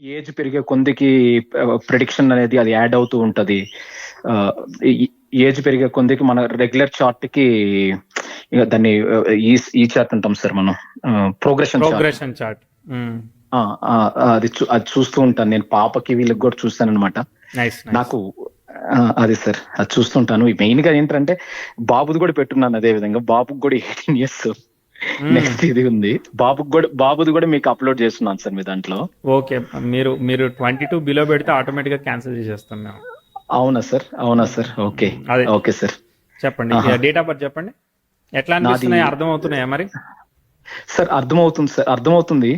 Age పెరిగే కొందికి prediction అనేది అది యాడ్ అవుతూ ఉంటది. ఏజ్ పెరిగే కొందికి మన రెగ్యులర్ చార్ట్ కి ఇక దాన్ని ఈ చార్ట్ అంటాం సార్ మనం, ప్రోగ్రెషన్ చార్ట్. Progression chart. అది చూస్తూ ఉంటాను నేను, పాపకి వీళ్ళకి కూడా చూస్తాను అనమాట. Nice nice. నాకు అది సార్, అది చూస్తుంటాను. మెయిన్ గా ఏంటంటే బాబుది కూడా పెట్టున్నాను అదే విధంగా. బాబుకి కూడా 18 years నెక్స్ట్ ఇది ఉంది. బాబుది కూడా మీకు అప్లోడ్ చేస్తున్నాను సార్ మీ దాంట్లో. ఓకే, మీరు మీరు 22 బిలో పెడితే ఆటోమేటిక్ గా క్యాన్సిల్ చేసేస్తాం మేము. అవునా సార్? అవునా సార్? ఓకే అదే ఓకే సార్. చెప్పండి, ఆహా. డేట్ ఆఫ్ బర్త్ చెప్పండి. ఎట్లా అనిపిస్తున్నాయి, అర్థం అవుతున్నాయా మరి? సార్ అర్థమవుతుంది సార్, అర్థమవుతుంది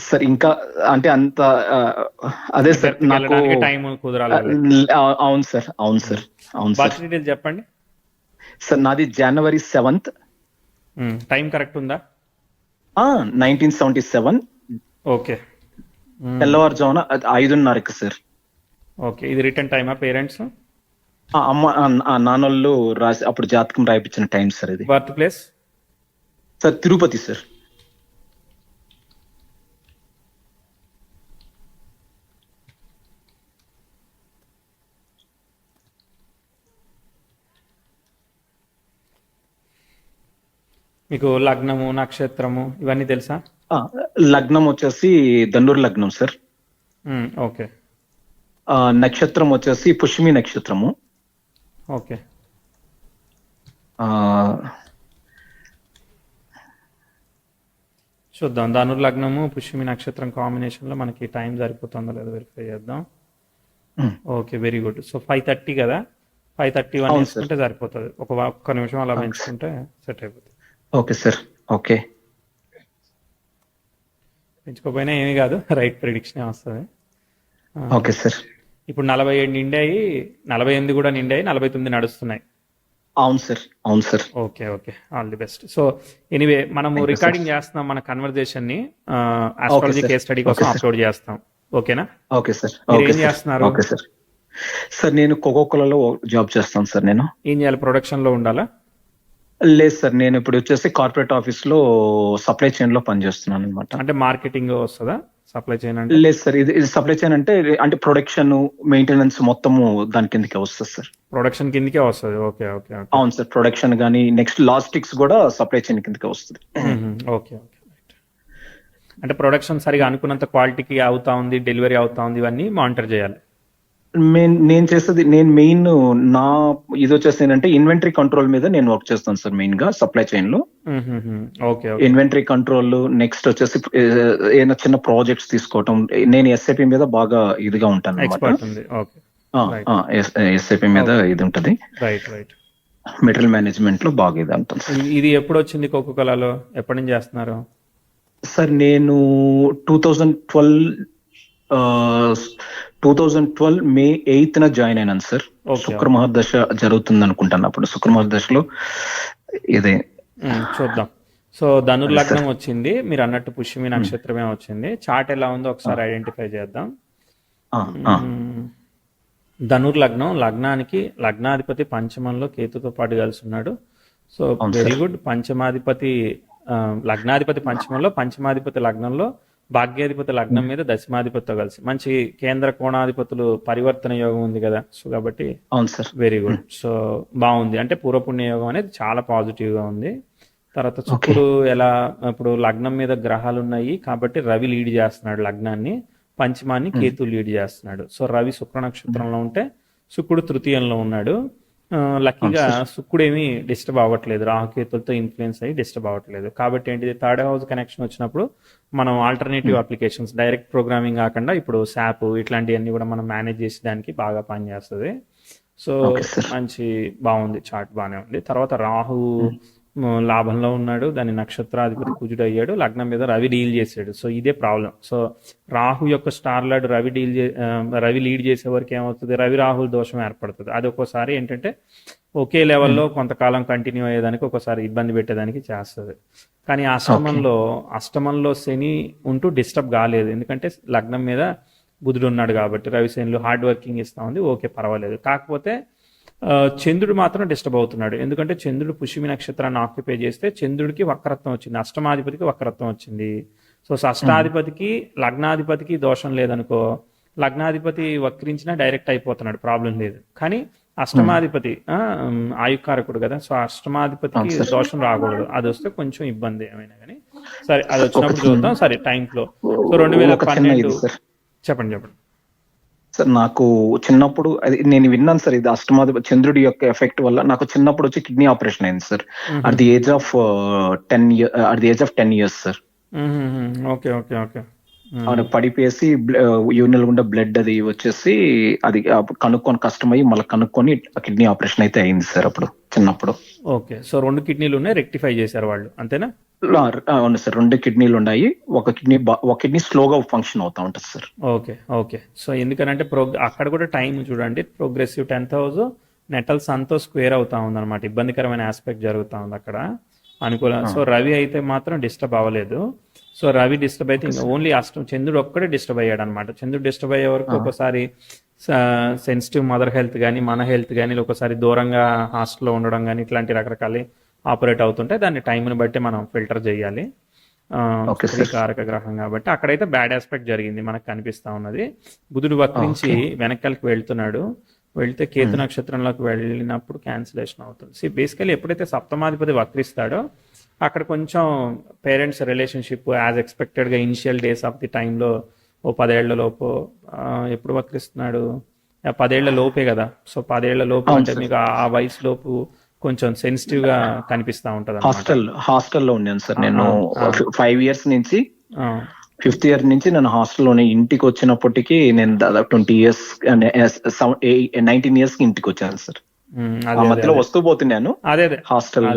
సార్. ఇంకా అంటే అంత అదే సార్ నాకు టైం కుదరాలి. అవును సార్, అవును సార్, అవును సార్. బర్త్ డీటెయిల్స్ చెప్పండి సార్ నాది January 7th. టైం కరెక్ట్ ఉందా? 1977 ఓకే. తెల్లవారుజామున 5:30కి సార్. ఓకే, ఇది రిటర్న్ టైమా పేరెంట్స్? అమ్మ నాన్నోళ్ళు రాసి అప్పుడు జాతకం రాయిపించిన టైం సార్ ఇది. Birth place? Sir Tirupati sir. మీకు లగ్నము నక్షత్రము ఇవన్నీ తెలుసా? లగ్నం వచ్చేసి ధనుర్ లగ్నం సార్. ఓకే. నక్షత్రం వచ్చేసి పుష్యమి నక్షత్రము. ఓకే. చూద్దాం, ధనుర్ లగ్నము పుష్యమి నక్షత్రం కాంబినేషన్ లో మనకి టైం సరిపోతుందో లేదో వెరిఫై చేద్దాం. Okay, very good. సో 5:30 కదా, 5:31 వేసుకుంటే సరిపోతుంది. ఒక్క నిమిషం అలా పెంచుకుంటే సెట్ అయిపోతుంది. Okay sir. ఓకే, పెంచుకోపోయినా ఏమీ కాదు, రైట్ ప్రిడిక్షన్ వస్తుంది. Okay sir. ఇప్పుడు 47 నిండాయి, 48 కూడా నిండాయి, 49 నడుస్తున్నాయి. అవును సార్, అవును sir. Okay okay, all the best. So anyway, మనము రికార్డింగ్ చేస్తున్నాం మన కన్వర్జేషన్ ని, ఆస్ట్రాలజీ కేస్ స్టడీ కోసం అప్లోడ్ చేస్తాం. ఓకేనా? Okay sir. ఏం చేస్తున్నారు? Okay sir. సార్ నేను కోకోకోలాలో జాబ్ చేస్తాను సార్. నేను ఏం చేయాలి, ప్రొడక్షన్ లో ఉండాలా? లేదు సార్, నేను ఇప్పుడు వచ్చేసి కార్పొరేట్ ఆఫీస్ లో సప్లై చైన్ లో పనిచేస్తున్నాను అనమాట. అంటే మార్కెటింగ్ వస్తుందా సప్లై చైన్ అంటే? లేదు సార్, ఇది సప్లై చైన్ అంటే ప్రొడక్షన్ మెయింటెనెన్స్ మొత్తము దాని కిందకే వస్తుంది సార్. ప్రొడక్షన్ కిందకే వస్తుంది. Okay okay. అవును సార్, ప్రొడక్షన్ కానీ నెక్స్ట్ లాజిస్టిక్స్ కూడా సప్లై చైన్ కిందకే వస్తుంది. Okay okay. అంటే ప్రొడక్షన్ సరిగా అనుకున్నంత క్వాలిటీకి అవుతా ఉంది, డెలివరీ అవుతా ఉంది, ఇవన్నీ మానిటర్ చేయాలి. నేను మెయిన్ నా ఇది వచ్చేసి ఏంటంటే ఇన్వెంటరీ కంట్రోల్ మీద నేను వర్క్ చేస్తాను సార్, మెయిన్ గా సప్లై చైన్ లో. ఓకే. ఇన్వెంటరీ కంట్రోల్, నెక్స్ట్ వచ్చేసి ఏదైనా చిన్న ప్రాజెక్ట్స్ తీసుకోవటం. నేను ఎస్ఐపి మీద బాగా ఇదిగా ఉంటాను అనమాట. ఎస్ఐపి మీద ఇది ఉంటది. Right right. మెటీరియల్ మేనేజ్మెంట్ లో బాగా ఇది ఉంటుంది. ఇది ఎప్పుడు వచ్చింది కోకోకోలాలో, ఎప్పటి నుంచి చేస్తున్నారు? సార్ నేను 2012 May 8th జాయిన్ అయినాను సార్. శుక్ర మహర్దశ జరుగుతుంది అనుకుంటాను అప్పుడు. శుక్ర మహర్దశలో ఇదే చూద్దాం. సో ధనుర్ లగ్నం వచ్చింది, మీరు అన్నట్టు పుష్యమి నక్షత్రమే వచ్చింది. చార్ట్ ఎలా ఉందో ఒకసారి ఐడెంటిఫై చేద్దాం. ధనుర్ లగ్నం, లగ్నానికి లగ్నాధిపతి పంచమంలో కేతుతో పాటు కలిసి ఉన్నాడు. So very good. పంచమాధిపతి లగ్నాధిపతి పంచమంలో, పంచమాధిపతి లగ్నంలో, భాగ్యాధిపతి లగ్నం మీద దశమాధిపతితో కలిసి మంచి కేంద్ర కోణాధిపతులు పరివర్తన యోగం ఉంది కదా. సో కాబట్టి వెరీ గుడ్. సో బాగుంది. అంటే పూర్వపుణ్య యోగం అనేది చాలా పాజిటివ్ గా ఉంది. తర్వాత శుక్రుడు ఎలా, ఇప్పుడు లగ్నం మీద గ్రహాలు ఉన్నాయి కాబట్టి రవి లీడ్ చేస్తున్నాడు లగ్నాన్ని, పంచమాన్ని కేతు లీడ్ చేస్తున్నాడు. సో రవి శుక్ర నక్షత్రంలో ఉంటే శుక్రుడు తృతీయంలో ఉన్నాడు. లక్కీగా శుక్రుడు ఏమీ డిస్టర్బ్ అవ్వట్లేదు, రాహుకేతులతో ఇన్ఫ్లుయెన్స్ అయ్యి డిస్టర్బ్ అవ్వట్లేదు. కాబట్టి ఏంటిది, థర్డ్ హౌస్ కనెక్షన్ వచ్చినప్పుడు మనం ఆల్టర్నేటివ్ అప్లికేషన్స్, డైరెక్ట్ ప్రోగ్రామింగ్ కాకుండా ఇప్పుడు శాప్ ఇట్లాంటివన్నీ కూడా మనం మేనేజ్ చేసేదానికి బాగా పనిచేస్తుంది. సో మంచి బాగుంది, చార్ట్ బాగానే ఉంది. తర్వాత రాహు లాభంలో ఉన్నాడు, దాని నక్షత్రాధిపతి కుజుడు అయ్యాడు, లగ్నం మీద రవి డీల్ చేసాడు. సో ఇదే ప్రాబ్లం. సో రాహు యొక్క స్టార్ లార్డ్ రవి లీడ్ చేసే వరకు ఏమవుతుంది, రవి రాహుల్ దోషం ఏర్పడుతుంది. అది ఒక్కోసారి ఏంటంటే ఒకే లెవెల్లో కొంతకాలం కంటిన్యూ అయ్యేదానికి, ఒక్కోసారి ఇబ్బంది పెట్టేదానికి చేస్తుంది. కానీ అష్టమంలో శని ఉంటూ డిస్టర్బ్ కాలేదు, ఎందుకంటే లగ్నం మీద బుధుడు ఉన్నాడు కాబట్టి. రవిశనులు హార్డ్ వర్కింగ్ ఇస్తా ఉంది, ఓకే పర్వాలేదు. కాకపోతే చంద్రుడు మాత్రం డిస్టర్బ్ అవుతున్నాడు, ఎందుకంటే చంద్రుడు పుష్యమి నక్షత్రాన్ని ఆక్యుపై చేస్తే చంద్రుడికి వక్రత్వం వచ్చింది, అష్టమాధిపతికి వక్రత్వం వచ్చింది. సో షష్టాధిపతికి లగ్నాధిపతికి దోషం లేదనుకో, లగ్నాధిపతి వక్రించినా డైరెక్ట్ అయిపోతున్నాడు, ప్రాబ్లం లేదు. కానీ అష్టమాధిపతి ఆయుకారకుడు కదా, సో అష్టమాధిపతికి దోషం రాకూడదు, అది వస్తే కొంచెం ఇబ్బంది ఏమైనా కానీ. సరే, అది వచ్చినప్పుడు చూద్దాం. సరే, టైం ఫ్లో. సో 2012 చెప్పండి. సార్ నాకు చిన్నప్పుడు అది నేను విన్నాను సార్, ఇది అష్టమాధిపతి చంద్రుడి యొక్క ఎఫెక్ట్ వల్ల నాకు చిన్నప్పుడు వచ్చి కిడ్నీ ఆపరేషన్ అయింది sir. At the age of 10 years sir. Okay okay okay. పడిపేసి యూరినల్ గుండా బ్లడ్ అది వచ్చేసి అది కనుక్కొని కష్టమయ్యి మళ్ళీ కనుక్కొని కిడ్నీ ఆపరేషన్ అయితే అయింది సార్ అప్పుడు చిన్నప్పుడు. ఓకే, సో 2 కిడ్నీలు ఉన్నాయి, రెక్టిఫై చేశారు వాళ్ళు, అంతేనా? అవును సార్, 2 కిడ్నీలు ఉన్నాయి. ఒక కిడ్నీ స్లోగా ఫంక్షన్ అవుతా ఉంటుంది సార్. Okay okay. సో ఎందుకనంటే అక్కడ కూడా టైం చూడండి, ప్రోగ్రెసివ్ 10,000 నెటల్ సన్తో స్క్వేర్ అవుతా ఉంది అనమాట, ఇబ్బందికరమైన ఆస్పెక్ట్ జరుగుతూ ఉంది అక్కడ అనుకూల. సో రవి అయితే మాత్రం డిస్టర్బ్ అవ్వలేదు. సో రవి డిస్టర్బ్ అయితే ఇంకా ఓన్లీ చంద్రుడు ఒక్కడే డిస్టర్బ్ అయ్యాడు అనమాట. చంద్రుడు డిస్టర్బ్ అయ్యే వరకు ఒకసారి సెన్సిటివ్ మదర్ హెల్త్ కానీ మన హెల్త్ కానీ ఒకసారి దూరంగా హాస్టల్లో ఉండడం కానీ ఇట్లాంటి రకరకాల ఆపరేట్ అవుతుంటే దాన్ని టైంని బట్టి మనం ఫిల్టర్ చేయాలి. కారక గ్రహం కాబట్టి అక్కడైతే బ్యాడ్ ఆస్పెక్ట్ జరిగింది మనకు కనిపిస్తా ఉన్నది. బుధుడు వక్రించి వెనకాలకి వెళ్తే కేతు నక్షత్రంలోకి వెళ్ళినప్పుడు క్యాన్సిలేషన్ అవుతుంది. బేసికలీ ఎప్పుడైతే సప్తమాధిపతి వక్రిస్తాడో అక్కడ కొంచెం పేరెంట్స్ రిలేషన్షిప్ యాజ్ ఎక్స్పెక్టెడ్గా ఇనిషియల్ డేస్ ఆఫ్ ది టైంలో ఓ 10 ఏళ్ల లోపు, ఎప్పుడు వక్రిస్తున్నాడు 10 ఏళ్ల లోపే కదా. సో 10 ఏళ్ల లోపు అంటే మీకు ఆ వయసు లోపు కొంచెం సెన్సిటివ్ గా కనిపిస్తా ఉంటది. హాస్టల్లో ఉన్నాను సార్ నేను 5 years నుంచి, 5th year నుంచి నేను హాస్టల్లోనే. ఇంటికి వచ్చినప్పటికీ నేను దాదాపు 20 years 19 years కి ఇంటికి వచ్చాను సార్. ఆ మధ్యలో వస్తూ పోతున్నాను హాస్టల్.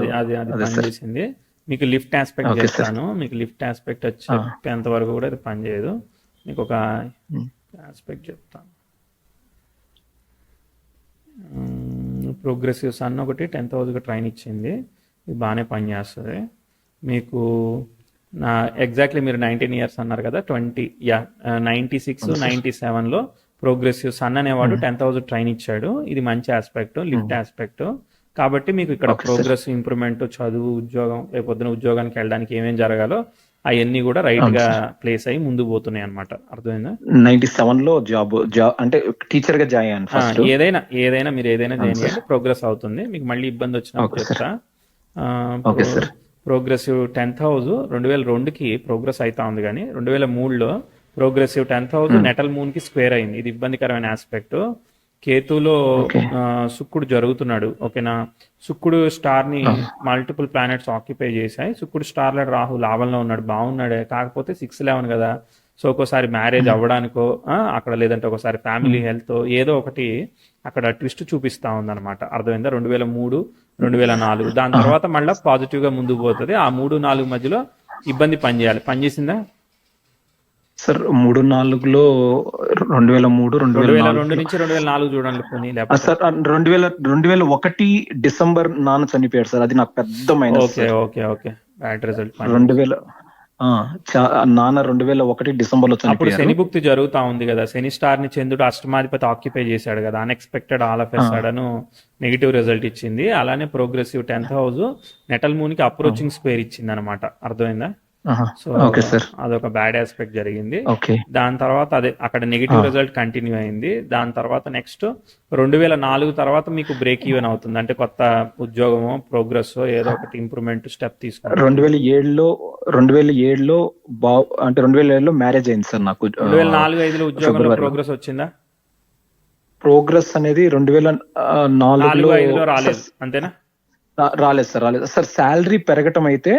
చేసింది మీకు లిఫ్ట్ ఆస్పెక్ట్ చేస్తాను. మీకు లిఫ్ట్ ఆస్పెక్ట్ వచ్చేంత వరకు కూడా అది పనిచేయదు. మీకు ఒక ఆస్పెక్ట్ చెప్తాను. ప్రోగ్రెసివ్ సన్ ఒకటి 10,000 ట్రైన్ ఇచ్చింది, ఇది బాగానే పనిచేస్తుంది మీకు. ఎగ్జాక్ట్లీ మీరు 19 years అన్నారు కదా, 96, 97లో ప్రోగ్రెసివ్ సన్ అనేవాడు 10,000 ట్రైన్ ఇచ్చాడు. ఇది మంచి ఆస్పెక్ట్, లిఫ్ట్ ఆస్పెక్ట్. కాబట్టి మీకు ఇక్కడ ప్రోగ్రెసివ్ ఇంప్రూవ్మెంట్, చదువు, ఉద్యోగం, రేపొద్దున ఉద్యోగానికి వెళ్ళడానికి ఏమేమి జరగాలో అవన్నీ కూడా రైట్ గా ప్లేస్ అయ్యి ముందు పోతున్నాయి అనమాట. అర్థమైందా? 97లో జాబ్ అంటే టీచర్ గా జాయిన్ అయ్యాను. ఏదైనా మీరు ఏదైనా జాయిన్ చేయండి, ప్రోగ్రెస్ అవుతుంది. మీకు మళ్ళీ ఇబ్బంది వచ్చినప్పుడు చెప్తా. ప్రోగ్రెసివ్ 10,000 2002కి ప్రోగ్రెస్ అవుతా ఉంది, కానీ 2003లో ప్రోగ్రెసివ్ 10,000 నెటల్ మూన్ కి స్క్వేర్ అయింది. ఇది ఇబ్బందికరమైన ఆస్పెక్ట్. కేతులో శుక్రుడు జరుగుతున్నాడు, ఓకేనా. శుక్రుడు స్టార్ ని మల్టిపుల్ ప్లానెట్స్ ఆక్యుపై చేశాయి. శుక్రుడు స్టార్ లో రాహు లాభంలో ఉన్నాడు, బాగున్నాడే. కాకపోతే 6-11 కదా, సో ఒక్కోసారి మ్యారేజ్ అవ్వడానికో అక్కడ, లేదంటే ఒకసారి ఫ్యామిలీ హెల్త్ ఏదో ఒకటి అక్కడ ట్విస్ట్ చూపిస్తా ఉందన్నమాట. అర్థమైందా? 2003, 2004 దాని తర్వాత మళ్ళీ పాజిటివ్ గా ముందుకు పోతుంది. ఆ 3-4 మధ్యలో ఇబ్బంది పనిచేయాలి. పనిచేసిందా సార్? 3-4లో 2003, 2002 నుంచి 2004 చూడండి పోనీ. సార్ 2001 డిసెంబర్ నాన్న చనిపోయాడు సార్, అది నాకు పెద్ద మైనస్. Okay bad result. 2000 నాన్న 2001 డిసెంబర్లో చనిపోయాడు. అప్పుడు శని భుక్తి జరుగుతా ఉంది కదా, శని స్టార్ ని చంద్రుడు అష్టమాధిపతి ఆక్యుపై చేశాడు కదా, unexpected all of a sudden negative result ఇచ్చింది. అలానే ప్రోగ్రెసివ్ 10,000 నెటల్ మూన్ కి అప్రోచింగ్ స్క్వేర్ ఇచ్చింది అనమాట. అర్థమైందా? సో అదొక బ్యాడ్ ఆస్పెక్ట్ జరిగింది. దాని తర్వాత అదే అక్కడ నెగిటివ్ రిజల్ట్ కంటిన్యూ అయింది. దాని తర్వాత నెక్స్ట్ 2004 తర్వాత మీకు బ్రేక్ ఈవెన్ అవుతుంది, అంటే కొత్త ఉద్యోగమో ప్రోగ్రెస్ ఏదో ఒకటి ఇంప్రూవ్మెంట్ స్టెప్ తీసుకుంటారు. 2007లో అంటే 2007లో మ్యారేజ్ అయింది సార్ నాకు. 2004-05లో ఉద్యోగంలో ప్రోగ్రెస్ వచ్చిందా? ప్రోగ్రెస్ అనేది 2004-05లో రాలేదు, అంతేనా? రాలేదు సార్. శాలరీ పెరగటం అయితే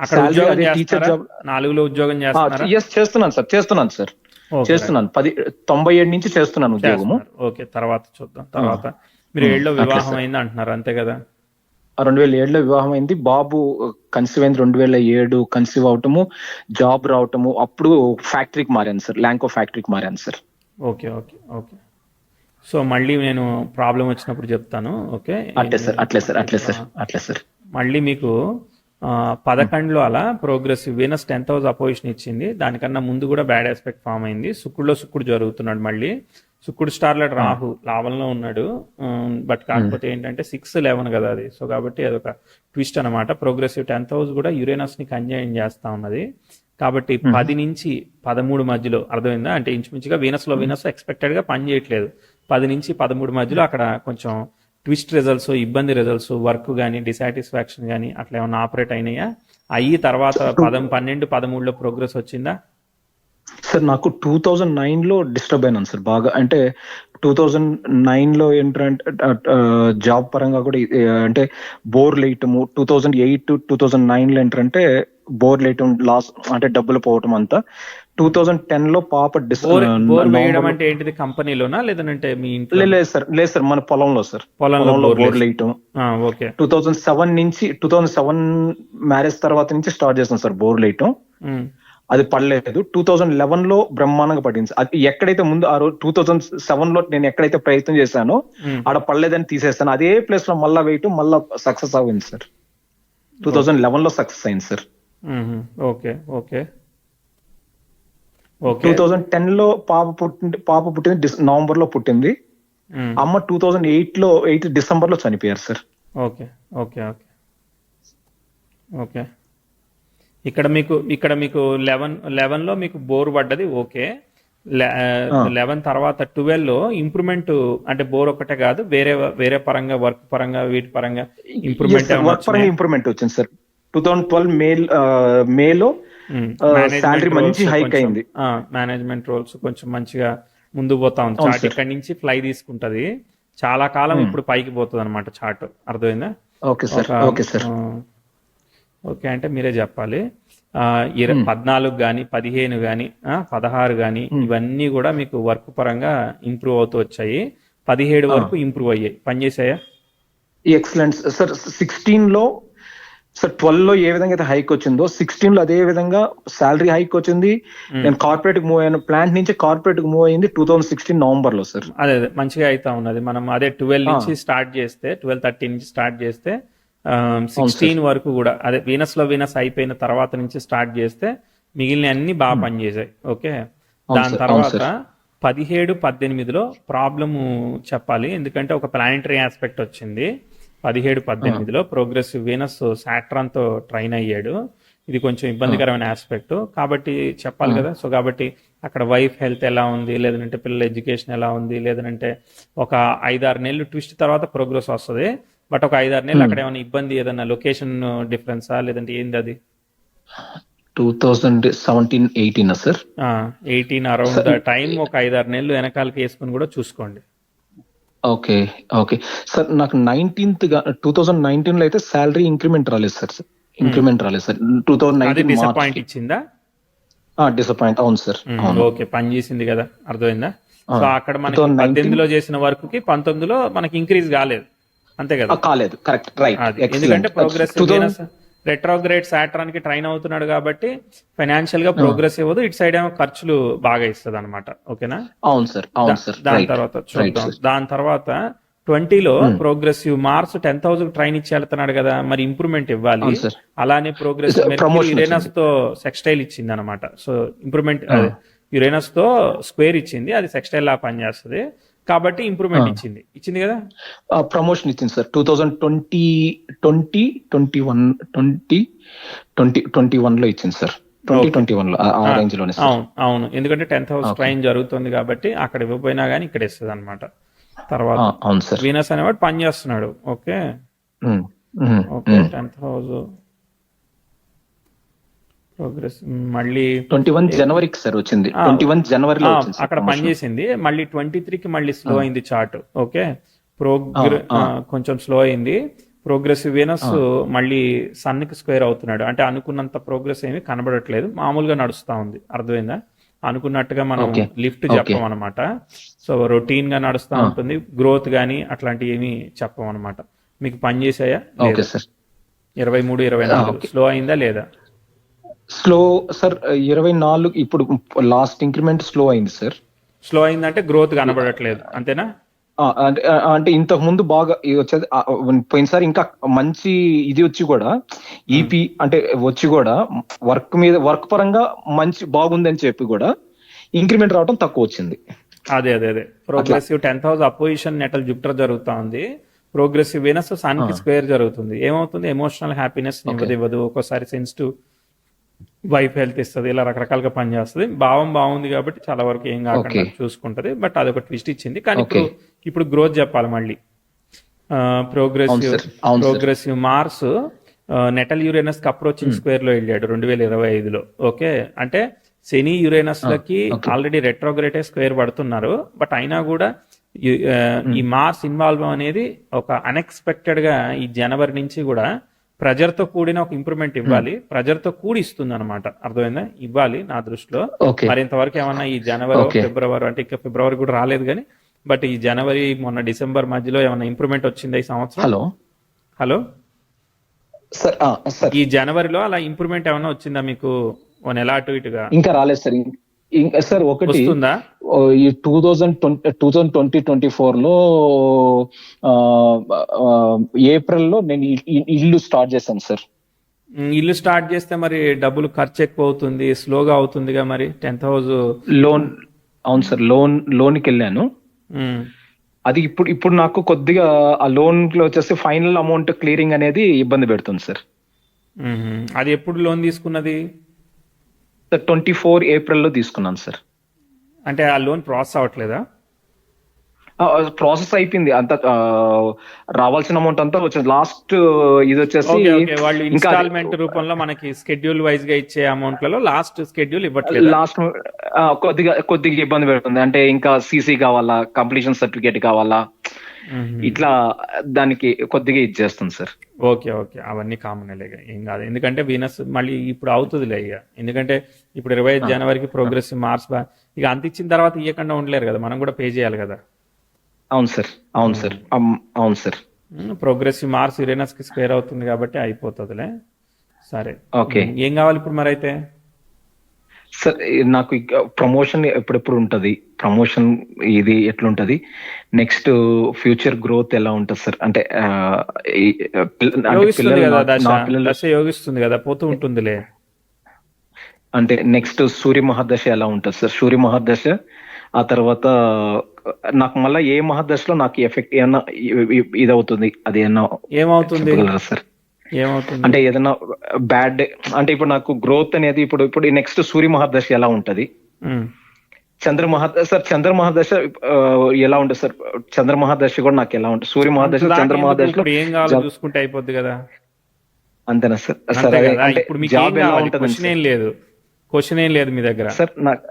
అక్కడ ఉద్యోగం చేస్తారా? 4లో ఉద్యోగం చేస్తున్నారా? చేస్తున్నాను సార్. 97 నుంచి చేస్తున్నాను ఉద్యోగము. ఓకే, తర్వాత చూద్దాం. తర్వాత మీరు 7లో వివాహం అయింది అంటున్నారు, అంతే కదా? 2007లో వివాహం అయింది. బాబు కన్సీవ్ అయింది 2007. కన్సీవ్ అవటము, జాబ్ రావటము, అప్పుడు ఫ్యాక్టరీకి మారాను సార్, ల్యాంకో ఫ్యాక్టరీకి మారాను సార్. ఓకే. సో మళ్ళీ నేను ప్రాబ్లం వచ్చినప్పుడు చెప్తాను. ఓకే, అట్లే సార్. మళ్ళీ మీకు 11లో అలా ప్రోగ్రెసివ్ వీనస్ 10,000 అపోజిషన్ ఇచ్చింది. దానికన్నా ముందు కూడా బ్యాడ్ ఆస్పెక్ట్ ఫామ్ అయింది. శుక్రుడు జరుగుతున్నాడు. మళ్ళీ శుక్రుడు స్టార్లో రాహు లాభంలో ఉన్నాడు. బట్ కాకపోతే ఏంటంటే 6-11 కదా అది. సో కాబట్టి అదొక ట్విస్ట్ అనమాట. ప్రోగ్రెసివ్ 10,000 కూడా యురేనస్ ని కంజైన్ చేస్తా ఉన్నది. కాబట్టి 10 నుంచి 13 మధ్యలో అర్థమైందా? అంటే ఇంచుమించుగా వీనస్ ఎక్స్పెక్టెడ్ గా పని చేయట్లేదు. 10 నుంచి 13 మధ్యలో అక్కడ కొంచెం ట్విస్ట్ రిజల్ట్స్, ఇబ్బంది రిజల్ట్స్, వర్క్ కానీ డిసాటిస్ఫాక్షన్ కానీ అట్లా ఏమన్నా ఆపరేట్ అయినాయా? అయ్యి తర్వాత 12, 13లో ప్రోగ్రెస్ వచ్చిందా? సార్ నాకు 2009 లో డిస్టర్బ్ అయినాను సార్ బాగా. అంటే 2009 లో ఏంటంటే జాబ్ పరంగా కూడా అంటే బోర్ లేయటము. 2008 2009 లో ఏంటంటే బోర్ లేయటం, లాస్ అంటే డబ్బులు పోవటం అంతా. 2010 లో పాప బోర్ వేయడం అంటే ఏంటిది? కంపెనీలోనా లేదంటే మీ ఇంట్లో? లేదు సార్ మన పొలంలో సార్. పొలంలో బోర్ లేయటం. ఓకే. 2007 మ్యారేజ్ తర్వాత నుంచి స్టార్ట్ చేస్తాం సార్ బోర్ లేయటం. అది పడలేదు. 2011 లో బ్రహ్మాండంగా పడింది. అది ఎక్కడైతే ముందు ఆ రోజు 2007 లో నేను ఎక్కడైతే ప్రయత్నం చేశానో ఆడ పడలేదని తీసేస్తాను. అదే ప్లేస్ లో మళ్ళా వేయటం మళ్ళా సక్సెస్ అయింది సార్. 2011 లో సక్సెస్ అయింది సార్. Okay okay. 2010 లో పాప పుట్టింది, నవంబర్ లో పుట్టింది. అమ్మ 2008 డిసెంబర్ లో చనిపోయారు sir. Okay okay okay okay. ఇక్కడ మీకు 11 లో మీకు బోర్ పడ్డది. ఓకే. 11 తర్వాత 12 లో ఇంప్రూవ్మెంట్ అంటే బోర్ ఒకటే కాదు, వేరే పరంగా, వర్క్ పరంగా, వీటి పరంగా ఇంప్రూవ్మెంట్ ఇంప్రూవ్మెంట్ వచ్చింది సార్. 2012 మేలో సాలరీ మంచి హైక్ అయింది. మేనేజ్మెంట్ రోల్స్ కొంచెం మంచిగా ముందు పోతా ఉంది. చార్ట్ ఇక్కడ నుంచి ఫ్లై తీసుకుంటది. చాలా కాలం ఇప్పుడు పైకి పోతుంది అనమాట చార్ట్. అర్థమైందా? Okay sir. Okay sir. Okay అంటే మీరే చెప్పాలి. 14 కానీ 15 కానీ 16 కానీ ఇవన్నీ కూడా మీకు వర్క్ పరంగా ఇంప్రూవ్ అవుతూ వచ్చాయి. 17 వరకు ఇంప్రూవ్ అయ్యాయి. పనిచేసాయా? Excellent sir. 16 లో సార్ 12 లో ఏ విధంగా అయితే హైక్ వచ్చిందో 16 లో అదే విధంగా సాలరీ హైక్ వచ్చింది. నేను కార్పొరేట్ మూవ్ అయ్యాను. ప్లాంట్ నుంచి కార్పొరేట్ మూవ్ అయింది 2016 నవంబర్ లో సార్. అదే మంచిగా అవుతా ఉన్నది. మనం అదే 12 నుంచి స్టార్ట్ చేస్తే 12-13 నుంచి స్టార్ట్ చేస్తే 16 వరకు కూడా అదే వీనస్ అయిపోయిన తర్వాత నుంచి స్టార్ట్ చేస్తే మిగిలిన అన్ని బాగా పనిచేసాయి. ఓకే. దాని తర్వాత 17-18లో ప్రాబ్లము చెప్పాలి. ఎందుకంటే ఒక ప్లానిటరీ ఆస్పెక్ట్ వచ్చింది. 17-18లో ప్రోగ్రెసివ్ వీనస్ సాట్రాన్ తో ట్రైన్ అయ్యాడు. ఇది కొంచెం ఇబ్బందికరమైన ఆస్పెక్ట్ కాబట్టి చెప్పాలి కదా. సో కాబట్టి అక్కడ వైఫ్ హెల్త్ ఎలా ఉంది, లేదంటే పిల్లల ఎడ్యుకేషన్ ఎలా ఉంది, లేదంటే ఒక 5-6 నెలలు ట్విస్ట్ తర్వాత ప్రోగ్రెస్ వస్తుంది. బట్ ఒక 5-6 నెలలు అక్కడ ఏమైనా ఇబ్బంది, ఏదైనా లొకేషన్ డిఫరెన్సా లేదంటే ఏంది అది? 2017-18 సార్. 18 అరౌండ్ ద టైం ఒక 5-6 నెలలు వెనకాలకి వేసుకుని కూడా చూసుకోండి. Okay okay sir. నాకు 2019 లో అయితే సాలరీ ఇంక్రిమెంట్ రాలేదు సార్. 2019 డిసప్పాయింట్ ఇచ్చిందా? డిసప్పాయింట్. అవును సార్. ఓకే. పని చేసింది కదా, అర్థమైందా? సో అక్కడ మనకి 18లో చేసిన వర్క్ కి 19లో మనకి ఇంక్రీజ్ కాలేదు, అంతే కదా? కాలేదు. Correct, right. ఎందుకంటే ప్రోగ్రెస్ రెట్రోగ్రేడ్ సాట్రాన్ కి ట్రైన్ అవుతున్నాడు కాబట్టి ఫైనాన్షియల్ గా ప్రోగ్రెస్ ఇవ్వదు. ఇటు సైడ్ ఏమో ఖర్చులు బాగా ఇస్తుంది అనమాట. ఓకేనా? అవును సార్. దాని తర్వాత చూద్దాం. దాని తర్వాత 20లో ప్రోగ్రెసివ్ మార్క్స్ 10,000 ట్రైన్ ఇచ్చి వెళ్తున్నాడు కదా, మరి ఇంప్రూవ్మెంట్ ఇవ్వాలి. అలానే ప్రోగ్రెసివ్ యురేనస్ తో సెక్స్టైల్ ఇచ్చింది అనమాట. సో ఇంప్రూవ్మెంట్ యురేనస్ తో స్క్వేర్ ఇచ్చింది, అది సెక్స్టైల్ లా పనిచేస్తుంది కాబట్టి ఇంప్రూవ్మెంట్ ఇచ్చింది కదా. ప్రమోషన్ ఇచ్చింది సార్ 2021 లో ఇచ్చింది సార్. 2021 లో ఆ రేంజ్ లోనే. అవును. ఎందుకంటే 10th హౌస్ ట్రైన్ జరుగుతుంది కాబట్టి అక్కడ ఇవ్వకపోయినా గానీ ఇక్కడ ఇస్తుంది అనమాట. తర్వాత వీనస్ అనేవాడు పని చేస్తున్నాడు. Okay okay. 10th house progress మళ్ళీ 21 జనవరికి సార్ వచ్చింది. 21 జనవరిలో అక్కడ పనిచేసింది. మళ్ళీ 23కి మళ్ళీ స్లో అయింది చార్ట్. ఓకే. కొంచెం స్లో అయింది. ప్రోగ్రెసివ్ వీనస్ మళ్ళీ సన్ కి స్క్వేర్ అవుతున్నాడు. అంటే అనుకున్నంత ప్రోగ్రెస్ ఏమి కనబడట్లేదు, మామూలుగా నడుస్తా ఉంది. అర్థమైందా? అనుకున్నట్టుగా మనం లిఫ్ట్ చెప్పం అనమాట. సో రొటీన్ గా నడుస్తూ ఉంటుంది. గ్రోత్ గానీ అట్లాంటివి ఏమి చెప్పం అనమాట. మీకు పని చేసాయా? 23-24 స్లో అయిందా లేదా? Slow sir. 24 ఇప్పుడు లాస్ట్ ఇంక్రిమెంట్ స్లో అయింది సార్. స్లో అయిందంటే గ్రోత్ కనబడట్లేదు, అంతేనా? అంటే ఇంతకు ముందు బాగా వచ్చేది. పోయినసారి ఇంకా మంచి ఇది వచ్చి కూడా ఈపీ అంటే వచ్చి కూడా వర్క్ పరంగా మంచి బాగుందని చెప్పి కూడా ఇంక్రిమెంట్ రావడం తక్కువ వచ్చింది. అదే progressive 10th house opposition natal Jupiter జరుగుతా ఉంది. ప్రోగ్రెసివ్ వీనస్ సన్ కి స్క్వేర్ జరుగుతుంది. ఏమవుతుంది? ఎమోషనల్ హ్యాపీనెస్ ఇవ్వదు, ఒక్కోసారి సెన్సిటివ్ వైఫ్ హెల్త్ ఇస్తుంది, ఇలా రకరకాలుగా పనిచేస్తుంది. భావం బాగుంది కాబట్టి చాలా వరకు ఏం కాకుండా ఓకే. చూసుకుంటది. బట్ అదొక ట్విస్ట్ ఇచ్చింది. కానీ ఓకే. ఇప్పుడు గ్రోత్ చెప్పాలి మళ్ళీ. అవును ప్రోగ్రెసివ్ సార్. అవును సార్. ప్రోగ్రెసివ్ మార్స్ నెటల్ యురేనస్ కి అప్రోచింగ్ స్క్వేర్ లో వెళ్ళాడు 2025లో. ఓకే, అంటే శని యురేనస్ లకి ఓకే. ఆల్రెడీ రెట్రోగ్రేటే స్క్వేర్ పడుతున్నారు. బట్ అయినా కూడా ఈ మార్స్ ఇన్వాల్వ్ అనేది ఒక అన్ఎక్స్పెక్టెడ్ గా ఈ జనవరి నుంచి కూడా ప్రెజర్ తో కూడిన ఒక ఇంప్రూవ్మెంట్ ఇవ్వాలి. ప్రెజర్ తో కూడి ఇస్తుంది అనమాట. అర్థమైందా? ఇవ్వాలి నా దృష్టిలో. ఓకే. మరి ఇంతవరకు ఏమన్నా ఈ జనవరి ఓకే. ఫిబ్రవరి, అంటే ఇంకా ఫిబ్రవరి కూడా రాలేదు కానీ, బట్ ఈ జనవరి మొన్న డిసెంబర్ మధ్యలో ఏమన్నా ఇంప్రూవ్మెంట్ వచ్చిందా ఈ సంవత్సరం? Hello hello, sir. సార్ ఈ జనవరిలో అలా ఇంప్రూవ్మెంట్ ఏమన్నా వచ్చిందా మీకు? ఓ నెల అటు ఇటుగా ఇంకా రాలేదు సార్. ఇంకా సార్ ఒకటి వస్తుందా? ఈ 2024 లో ఏప్రిల్లో నేను ఇల్లు స్టార్ట్ చేశాను సార్. ఇల్లు స్టార్ట్ చేస్తే మరి డబ్బులు ఖర్చు ఎక్కువ అవుతుంది, స్లోగా అవుతుందిగా మరి 10th హౌస్. లోన్. అవును సార్. లోన్కి వెళ్ళాను. అది ఇప్పుడు నాకు కొద్దిగా ఆ లోన్ లో వచ్చేసి ఫైనల్ అమౌంట్ క్లియరింగ్ అనేది ఇబ్బంది పెడుతుంది సార్. అది ఎప్పుడు లోన్ తీసుకున్నది? 24 ఏప్రిల్లో తీసుకున్నాను సార్. అంటే ఆ లోన్ ప్రాసెస్ అవ్వట్లేదా? ప్రాసెస్ అయిపోయింది అంత. రావాల్సిన అమౌంట్ అంతా వచ్చింది. లాస్ట్ ఇది వచ్చేసి ఓకే, ఓకే. వాళ్ళు ఇంకా ఇన్స్టాల్మెంట్ రూపంలో మనకి స్కెడ్యూల్ వైజ్ గా ఇచ్చే అమౌంట్లలో లాస్ట్ స్కెడ్యూల్ ఇవ్వట్లేదు. లాస్ట్ కొద్దిగా ఇబ్బంది పెడుతుంది. అంటే ఇంకా సీసీ కావాలా, కంప్లీషన్ సర్టిఫికేట్ కావాలా, ఇట్లా దానికి కొద్దిగా ఇచ్చేస్తుంది సార్. Okay, okay. అవన్నీ కామన్ ఏం కాదు. ఎందుకంటే వీనస్ మళ్ళీ ఇప్పుడు అవుతుందిలే ఇక. ఎందుకంటే ఇప్పుడు 25 జనవరికి ప్రోగ్రెసివ్ మార్స్ ఇక అంత ఇచ్చిన తర్వాత ఇవ్వకుండా ఉండలేరు కదా, మనం కూడా పే చేయాలి కదా. అవును సార్. అవును సార్. అవును సార్. ప్రోగ్రెసివ్ మార్స్ యురేనస్ కి స్క్వేర్ అవుతుంది కాబట్టి అయిపోతుందిలే. సరే, ఓకే. ఏం కావాలి ఇప్పుడు మరి అయితే? సార్ నాకు ప్రమోషన్ ఎప్పుడెప్పుడు ఉంటది? ప్రమోషన్ ఇది ఎట్లుంటది? నెక్స్ట్ ఫ్యూచర్ గ్రోత్ ఎలా ఉంటుంది సార్? అంటే యోగిస్తుంది కదా దశ, పిల్లలు దశ యోగిస్తుంది కదా, పోతూ ఉంటుందిలే. అంటే నెక్స్ట్ సూర్య మహాదశ ఎలా ఉంటుంది సార్? సూర్య మహాదశ ఆ తర్వాత నాకు మళ్ళీ ఏ మహాదశలో నాకు ఎఫెక్ట్ ఏమన్నా ఇది అవుతుంది? అది ఏమన్నా ఏమవుతుంది? చెప్పగలరా సార్? ఏమవుతుంది అంటే ఏదైనా బ్యాడ్, అంటే ఇప్పుడు నాకు గ్రోత్ అనేది ఇప్పుడు నెక్స్ట్ సూర్య మహాదశ ఎలా ఉంటది? చంద్ర మహాదశ ఎలా ఉంటుంది సార్? చంద్ర మహాదశ కూడా నాకు ఎలా ఉంటుంది? సూర్య మహాదశ, చంద్ర మహాదశలో ఇప్పుడు ఏం కావాలో చూసుకుంటే అయిపోద్ది కదా. అంతేనా సార్? అంతే సరే, కదా. అంటే ఇప్పుడు మీకు జాబ్ ఏం ఎలా కావాలి? ఉంటుంది క్వశ్చన్ ఏం లేదు మీ దగ్గర సార్? నాకు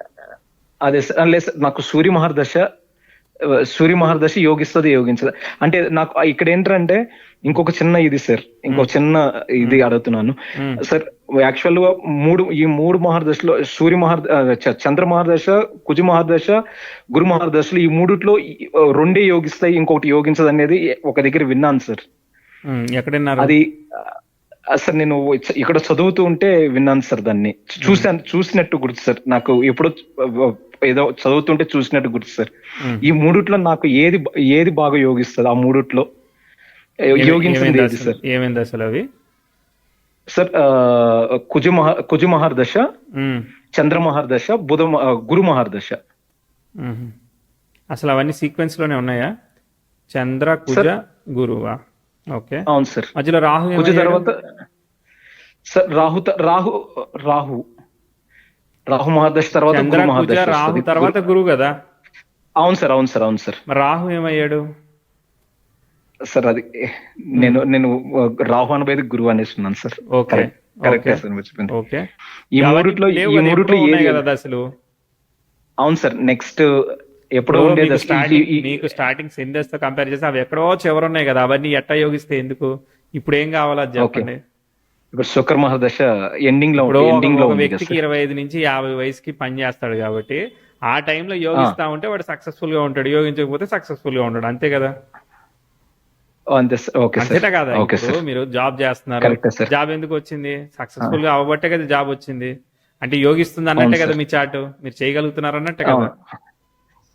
అదే సార్. లేదు సార్, నాకు సూర్య మహర్దశ యోగించదు. అంటే నాకు ఇక్కడ ఏంటంటే ఇంకొక చిన్న ఇది సార్, అడుగుతున్నాను సార్. యాక్చువల్ గా ఈ మూడు మహర్దశలో చంద్ర మహర్దశ, కుజ మహర్దశ, గురు మహర్దశలు ఈ మూడిట్లో రెండే యోగిస్తాయి, ఇంకొకటి యోగించదు అనేది ఒక దగ్గర విన్నాను సార్. ఎక్కడన్నారు అది? సార్ నేను ఇక్కడ చదువుతూ ఉంటే విన్నాను సార్. దాన్ని చూసినట్టు గుర్తు సార్. నాకు ఎప్పుడో ఏదో చదువుతుంటే చూసినట్టు గుర్తు సార్. ఈ మూడిట్లో నాకు ఏది బాగా యోగిస్తుంది? ఆ మూడిట్లో యోగించింది ఏది సార్? ఏమైంది అసలు అవి సార్? కుజ మహర్దశ, చంద్ర మహర్దశ, గురు మహర్దశ. అసలు అవన్నీ సీక్వెన్స్ లోనే ఉన్నాయా? చంద్ర, కుజ, గురువా? ఓకే. అవును సార్. మధ్యలో రాహు కుజ తర్వాత సార్ రాహు మహర్దశ తర్వాత గురు మహర్దశ. రాహు తర్వాత గురువు కదా? అవును సార్. అవును సార్. అవును సార్. మరి రాహు ఏమయ్యాడు సార్? అది నేను రాహు అనేది గురువు అనేస్తున్నాను సార్. ఓకే, కరెక్ట్ సార్, మర్చిపోయింది. ఓకే. ఈ మూడిట్లో ఉన్నాయి కదా దశలు? అవును సార్. నెక్స్ట్ ఎప్పుడో ఉండేది మీకు స్టార్టింగ్ సింధస్ తో కంపేర్ చేస్తే అవి ఎక్కడో చివరున్నాయి కదా, అవన్నీ ఎట్టా యోగిస్తే ఎందుకు? ఇప్పుడు ఏం కావాలో అది చెప్పండి. ఇప్పుడు శుక్ర మహర్దశ ఎండింగ్ లో వ్యక్తికి 25 నుంచి 50 వయసుకి పని చేస్తాడు కాబట్టి ఆ టైంలో యోగిస్తా ఉంటే వాడు సక్సెస్ఫుల్ గా ఉంటాడు, యోగించకపోతే సక్సెస్ఫుల్ గా ఉంటాడు. అంతే కదా? అంతేనా కదా? ఇప్పుడు మీరు జాబ్ చేస్తున్నారు, జాబ్ ఎందుకు వచ్చింది? సక్సెస్ఫుల్ గా అవ్వబట్టే కదా జాబ్ వచ్చింది. అంటే యోగిస్తుంది అన్నట్టే కదా మీ చాటు, మీరు చేయగలుగుతున్నారు అన్నట్టే కదా?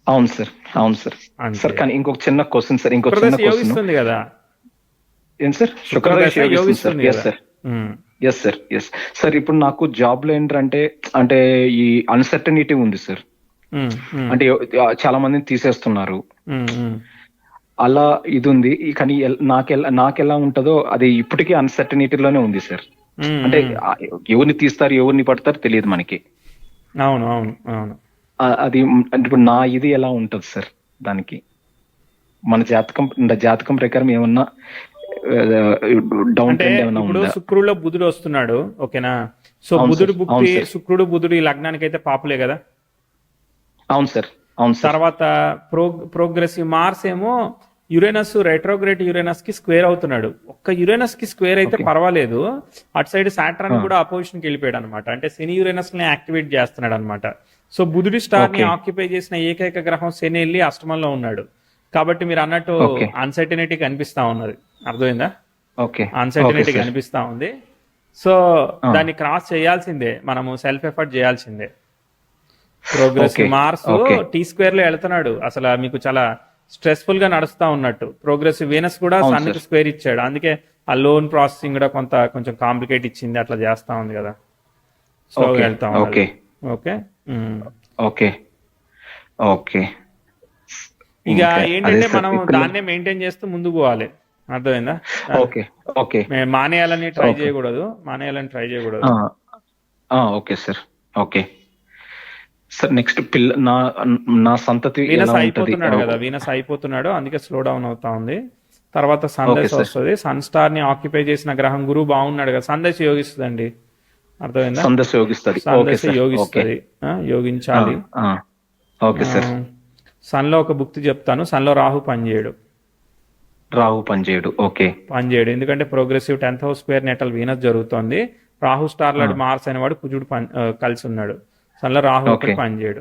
అవును సార్. అవును సార్. సార్ కానీ ఇంకొక చిన్న క్వశ్చన్ సార్. యోగిస్తుంది కదా? ఏం సార్? శుక్రదశ యోగిస్తుంది కదా? Yes sir. Yes sir. ఇప్పుడు నాకు జాబ్ లో ఏంటంటే అంటే ఈ అన్సర్టనిటీ ఉంది సార్. అంటే చాలా మందిని తీసేస్తున్నారు, అలా ఇది ఉంది. కానీ నాకెలా ఉంటుందో అది ఇప్పటికీ అన్సర్టనిటీలోనే ఉంది సార్. అంటే ఎవరిని తీస్తారు ఎవరిని పడతారు తెలియదు మనకి. అవును అవును అవును. అది అంటే ఇప్పుడు నా ఇది ఎలా ఉంటది సార్ దానికి? మన జాతకం ప్రకారం ఏమన్నా డౌన్ అంటే ట్రెండ్ ఏమన్నా ఇప్పుడు ఉందా? శుక్రుడిలో బుధుడు వస్తున్నాడు, ఓకేనా? సో అవును బుధుడు సార్, భుక్తి, అవును సార్, శుక్రుడు బుధుడు ఈ లగ్నానికి అయితే పాపులే కదా. అవును సార్, అవును సార్. తర్వాత ప్రోగ్రెసివ్ మార్స్ ఏమో యురేనస్, రెట్రోగ్రేడ్ యురేనస్ కి స్క్వేర్ అవుతున్నాడు. ఒక్క యురేనస్ కి స్క్వేర్ అయితే ఓకే. పర్వాలేదు, అటు సైడ్ సాటర్న్ కూడా అపోజిషన్ కి వెళ్ళిపోయాడు అనమాట. అంటే శని యురేనస్ ని యాక్టివేట్ చేస్తున్నాడు అనమాట. సో బుధుడి స్టార్ ని ఓకే. ఆక్యుపై చేసిన ఏకైక గ్రహం శని వెళ్ళి అష్టమంలో ఉన్నాడు. కాబట్టి మీరు అన్నట్టు ఓకే. అన్సర్టినిటీ కనిపిస్తా ఉన్నది, అర్థమైందా? ఓకే. Okay uncertainty sir. కనిపిస్తా ఉంది. సో దాన్ని క్రాస్ చేయాల్సిందే, మనము సెల్ఫ్ ఎఫర్ట్ చేయాల్సిందే. Progressive okay. Mars okay. T square లో వెళ్తున్నాడు, అసలు మీకు చాలా స్ట్రెస్ఫుల్ గా నడుస్తా ఉన్నట్టు. ప్రోగ్రెసివ్ వీనస్ కూడా అవును సన్ కి సార్. స్క్వేర్ ఇచ్చాడు, అందుకే ఆ లోన్ ప్రాసెసింగ్ కూడా కొంచెం కాంప్లికేట్ ఇచ్చింది, అట్లా చేస్తా ఉంది కదా, స్లోగా ఓకే. వెళ్తా ఉన్నది. ఓకే. ఓకే. ఓకే. ఓకే. ఇక ఇంకా అదే ఏంటంటే సార్ మనం ఇక్కడ. దాన్నే మెయింటైన్ చేస్తూ ముందుకు పోవాలి, అర్థమైందా? ఓకే. ఓకే. మానేయాలని ట్రై ఓకే. చేయకూడదు, మానేయాలని ట్రై చేయకూడదు. Okay sir. Okay sir. Next నా నా సంతతి ఎలా వీనస్ ఉంటది? అయిపోతున్నాడు కదా, వీనస్ అయిపోతున్నాడు, అందుకే స్లో డౌన్ అవుతా ఉంది. తర్వాత ఓకే సందేశ్ సార్. వస్తుంది. సన్ స్టార్ ని ఆక్యుపై చేసిన గ్రహం గురువు బాగున్నాడు కదా, సందేశ్ యోగిస్తుందండి, అర్థమైందా? సందర్శ యోగిస్తుంది. ఓకే సందేశ్ సార్. ఓకే. యోగిస్తుంది, యోగించాలి. Okay sir. సన్లో ఒక భుక్తి చెప్తాను, సన్లో రాహు పనిచేయడు. రాహు పనిచేయడు. ఓకే. పనిచేయడు ఎందుకంటే progressive 10th house square natal Venus జరుగుతోంది. రాహు స్టార్ లాంటి మార్స్ అనేవాడు కుజుడు కలిసి ఉన్నాడు. సన్లో రాహు ఒకటి ఓకే. పనిచేయడు.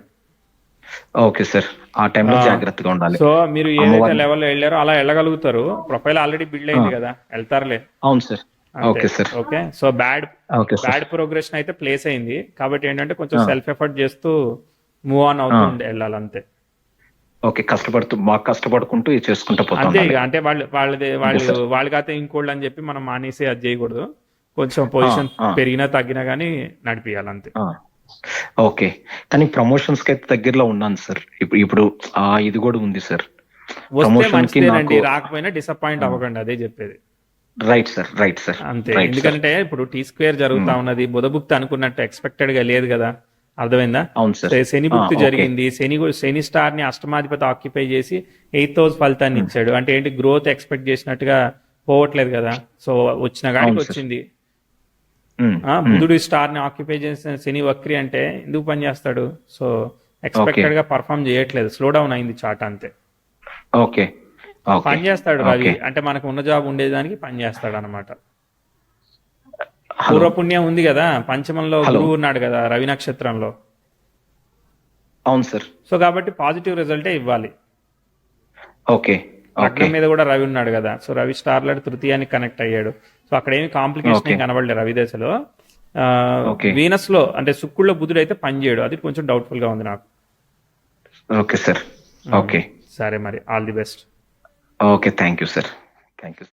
Okay sir. ఆ టైంలో జాగ్రత్తగా ఉండాలి. సో మీరు ఏదైతే అమ్మవారిని. లెవెల్లో వెళ్ళారో అలా వెళ్ళగలుగుతారు. ప్రొఫైల్ ఆల్రెడీ బిల్డ్ అయింది కదా, వెళ్తారులే. అవును సార్. అంతే. Okay sir. Okay. So okay sir. Bad progression అయితే ప్లేస్ అయింది, కాబట్టి ఏంటంటే కొంచెం సెల్ఫ్ ఎఫర్ట్ చేస్తూ మూవ్ ఆన్ అవుతూ వెళ్ళాలి, అంతే. ఓకే. బాగా కష్టపడుకుంటూ ఇది చేసుకుంటూ పోతా అంతే. ఉండాలి. ఇక అంటే వాళ్ళు కాతే ఇంకోళ్ళు అని చెప్పి మనం మానేసి అది చేయకూడదు. కొంచెం పొజిషన్ పెరిగినా తగ్గినా గానీ నడిపియాలి, అంతే. ఓకే. కానీ ప్రమోషన్స్ కి అయితే దగ్గరలో ఉన్నాను సార్. ఇప్పుడు ఇది కూడా ఉంది సార్. వస్తే ప్రమోషన్ కి మంచిదేనండి, నాకు. రాకపోయినా డిసప్పాయింట్ అవ్వకండి, అదే చెప్పేది. Right sir. Right sir. అంతే. Right sir. ఎందుకంటే ఇప్పుడు టీ స్క్వేర్ జరుగుతా ఉన్నది, బుధభుక్తి అనుకున్నట్టు ఎక్స్పెక్టెడ్ గా లేదు కదా, అర్థమైందా? అవును సార్. శని భుక్తి ఓకే. జరిగింది, శని స్టార్ ని అష్టమాధిపతి ఆక్యుపై చేసి 8th హౌస్ ఫలితాన్ని ఇచ్చాడు. అంటే ఏంటి, గ్రోత్ ఎక్స్పెక్ట్ చేసినట్టుగా పోవట్లేదు కదా. సో వచ్చిన గాడికి అవును సార్. వచ్చింది. బుధుడు స్టార్ ని ఆక్యుపై చేసిన శని వక్రి అంటే ఎందుకు పని చేస్తాడు? సో ఎక్స్పెక్టెడ్ గా పర్ఫామ్ చేయట్లేదు, స్లో డౌన్ అయింది చాట్, అంతే. ఓకే. ఓకే. పని చేస్తాడు రవి, ఓకే. అంటే మనకు ఉన్న జాబ్ ఉండేదానికి పని చేస్తాడు అనమాట. హలో. పూర్వపుణ్యం ఉంది కదా, పంచమంలో హలో. గురువు ఉన్నాడు కదా రవి నక్షత్రంలో. అవును సార్. సో కాబట్టి పాజిటివ్ రిజల్టే ఇవ్వాలి. ఓకే. ఓకే. లగ్నం మీద కూడా రవి ఉన్నాడు కదా, సో రవి స్టార్ లాంటి తృతీయానికి కనెక్ట్ అయ్యాడు. సో అక్కడ ఏమి కాంప్లికేషన్ ఏం కనబడలేదు రవి దశలో. ఓకే. వీనస్ లో అంటే శుక్రుల్లో బుధుడు అయితే పని చేయడు, అది కొంచెం డౌట్ఫుల్ గా ఉంది నాకు. Okay sir. ఓకే. సరే మరి, all the best. Okay. Thank you sir. Thank you.